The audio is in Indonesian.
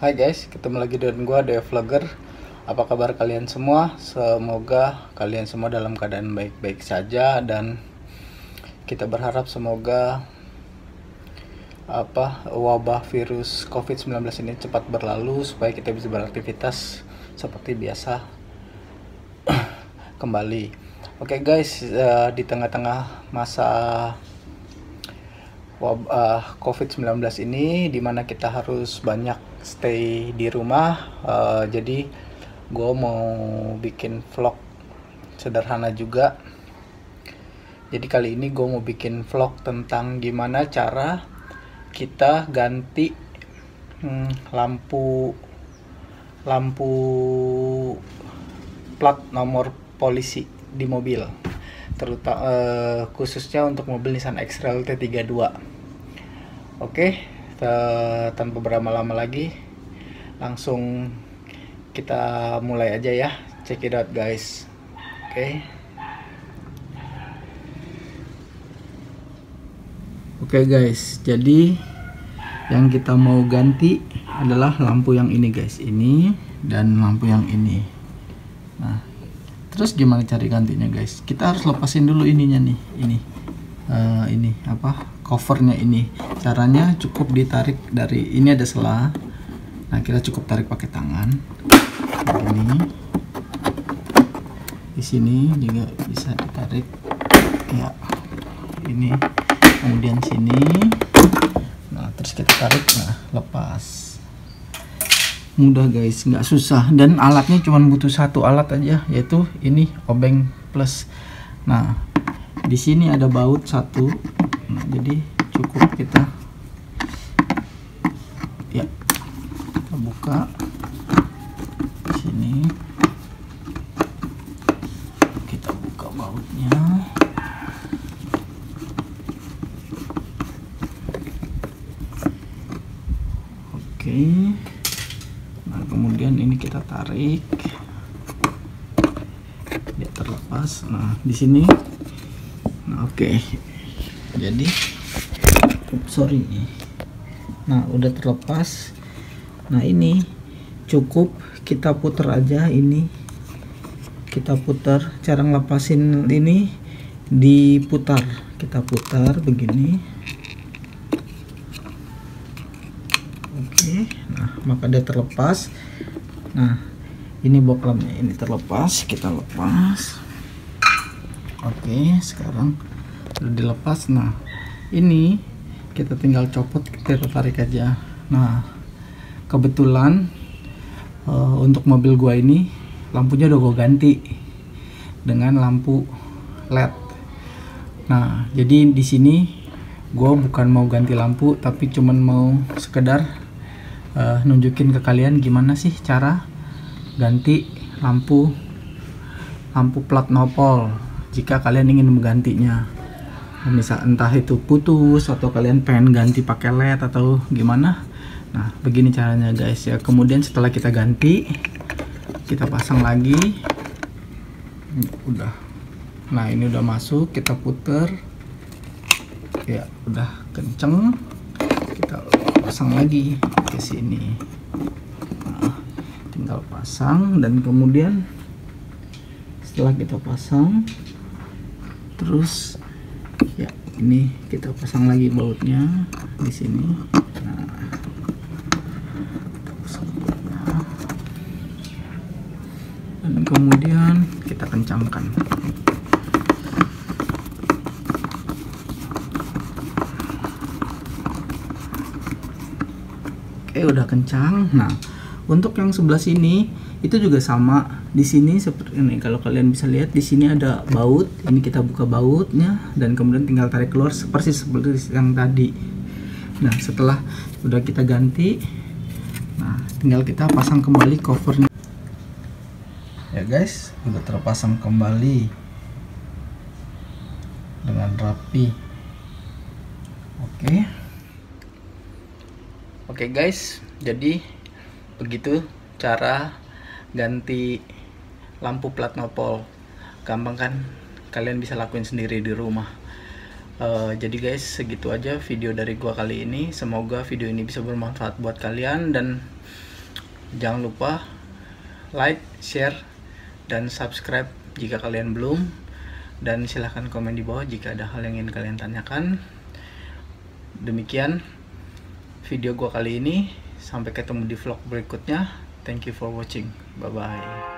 Hai guys, ketemu lagi dengan gua Vlogger. Apa kabar kalian semua? Semoga kalian semua dalam keadaan baik-baik saja, dan kita berharap semoga wabah virus COVID-19 ini cepat berlalu supaya kita bisa beraktivitas seperti biasa kembali. Oke guys, di tengah-tengah masa wabah COVID-19 ini dimana kita harus banyak stay di rumah, jadi gue mau bikin vlog sederhana juga. Jadi kali ini gue mau bikin vlog tentang gimana cara kita ganti lampu plat nomor polisi di mobil, terutama khususnya untuk mobil Nissan X-Trail T32. Oke, tanpa berlama-lama lagi, langsung kita mulai aja ya. Check it out guys. Oke guys, jadi yang kita mau ganti adalah lampu yang ini guys, ini dan lampu yang ini. Nah, terus gimana cari gantinya guys? Kita harus lepasin dulu ininya nih, ini covernya ini. Caranya cukup ditarik dari ini, ada selah. Nah, kita cukup tarik pakai tangan. Ini di sini juga bisa ditarik ya, ini kemudian sini. Nah, terus kita tarik, nah lepas. Mudah guys, nggak susah, dan alatnya cuma butuh satu alat aja, yaitu ini obeng plus. Nah, di sini ada baut satu. Nah, jadi cukup kita buka sini, kita buka bautnya. Oke, nah kemudian ini kita tarik, dia terlepas. Nah di sini, nah oke. Jadi nah udah terlepas. Nah ini cukup kita puter aja, ini kita putar. Cara ngelepasin ini diputar, kita putar begini. Oke, nah maka dia terlepas. Nah ini boklamnya ini terlepas, kita lepas. Oke, sekarang udah dilepas. Nah ini kita tinggal copot, kita tarik aja. Nah kebetulan untuk mobil gua ini lampunya udah gua ganti dengan lampu LED. Nah jadi di sini gua bukan mau ganti lampu, tapi cuman mau sekedar nunjukin ke kalian gimana sih cara ganti lampu plat nopol jika kalian ingin menggantinya. Misal entah itu putus atau kalian pengen ganti pakai LED atau gimana. Nah begini caranya guys ya. Kemudian setelah kita ganti, kita pasang lagi. Udah, nah ini udah masuk, kita puter ya, udah kenceng, kita pasang lagi ke sini. Nah, tinggal pasang, dan kemudian setelah kita pasang, terus ya ini kita pasang lagi bautnya di sini. Nah, dan kemudian kita kencangkan. Oke, udah kencang. Nah untuk yang sebelah sini itu juga sama. Di sini seperti ini, kalau kalian bisa lihat di sini ada baut. Ini kita buka bautnya dan kemudian tinggal tarik keluar seperti yang tadi. Nah setelah udah kita ganti, nah tinggal kita pasang kembali covernya ya guys. Udah terpasang kembali dengan rapi. Oke guys, jadi begitu cara ganti lampu plat nopol. Gampang kan? Kalian bisa lakuin sendiri di rumah. Jadi guys, segitu aja video dari gua kali ini. Semoga video ini bisa bermanfaat buat kalian, dan Jangan lupa like, share, dan subscribe jika kalian belum. Dan silahkan komen di bawah jika ada hal yang ingin kalian tanyakan. Demikian video gua kali ini. Sampai ketemu di vlog berikutnya. Thank you for watching. Bye bye.